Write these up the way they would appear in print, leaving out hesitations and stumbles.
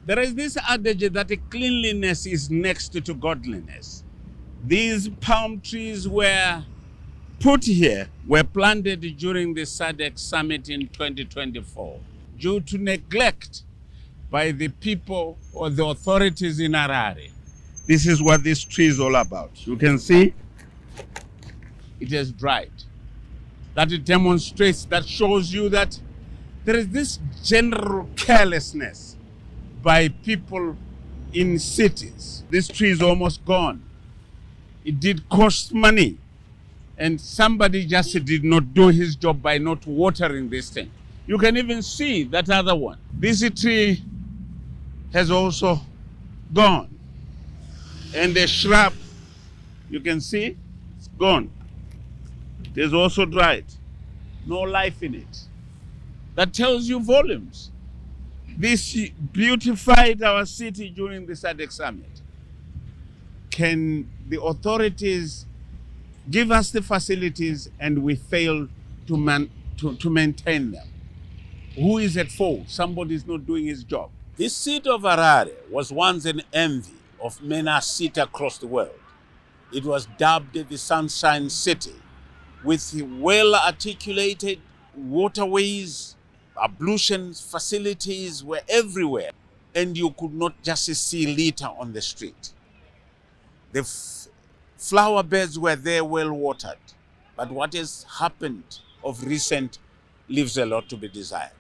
There is this adage that cleanliness is next to godliness. These palm trees were put here, were planted during the SADC summit in 2024 due to neglect by the people or the authorities in Harare. This is what this tree is all about. You can see it has dried. That it demonstrates, that shows you that there is this general carelessness by people in cities. This tree is almost gone. It did cost money, and somebody just did not do his job by not watering this thing. You can even see that other one. This tree has also gone. And the shrub, you can see, it's gone. It has also dried. No life in it. That tells you volumes. This beautified our city during the SADC summit. Can the authorities give us the facilities and we fail to maintain them? Who is at fault? Somebody is not doing his job. This city of Harare was once an envy of many cities across the world. It was dubbed the Sunshine City, with well-articulated waterways, ablution facilities were everywhere, and you could not just see litter on the street. The flower beds were there, well watered, but what has happened of recent leaves a lot to be desired.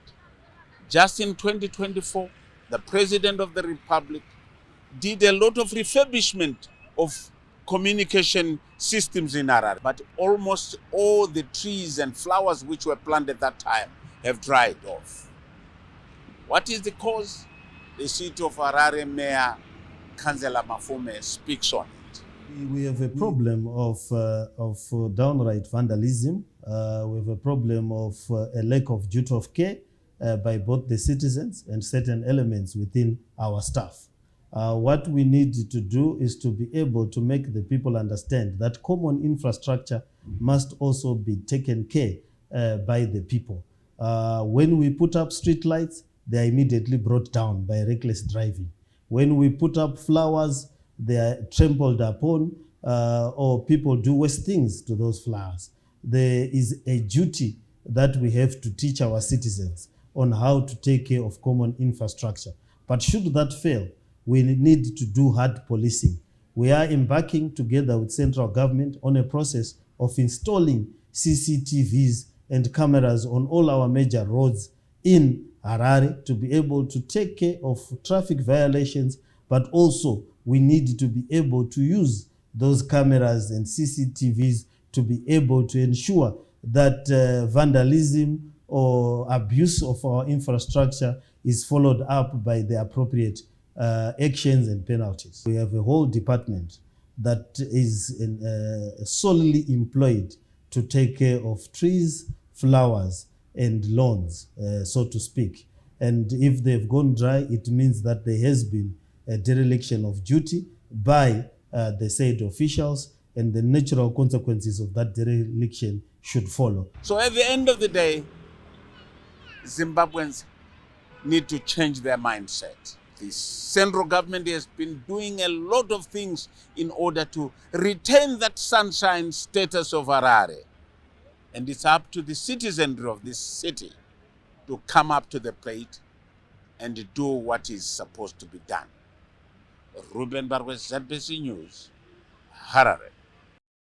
Just in 2024, the President of the Republic did a lot of refurbishment of communication systems in Harare, but almost all the trees and flowers which were planted that time have dried off. What is the cause? The city of Harare Mayor Councillor Mafume speaks on it. We have a problem of downright vandalism. We have a problem of a lack of duty of care by both the citizens and certain elements within our staff. What we need to do is to be able to make the people understand that common infrastructure must also be taken care by the people. When we put up street lights, they are immediately brought down by reckless driving. When we put up flowers, they are trampled upon, or people do worse things to those flowers. There is a duty that we have to teach our citizens on how to take care of common infrastructure. But should that fail, we need to do hard policing. We are embarking together with central government on a process of installing CCTVs and cameras on all our major roads in Harare to be able to take care of traffic violations, but also we need to be able to use those cameras and CCTVs to be able to ensure that vandalism or abuse of our infrastructure is followed up by the appropriate actions and penalties. We have a whole department that is solely employed to take care of trees, flowers, and lawns, so to speak. And if they've gone dry, it means that there has been a dereliction of duty by the said officials, and the natural consequences of that dereliction should follow. So at the end of the day, Zimbabweans need to change their mindset. The central government has been doing a lot of things in order to retain that sunshine status of Harare. And it's up to the citizenry of this city to come up to the plate and do what is supposed to be done. Ruben Barwes, ZBC News, Harare.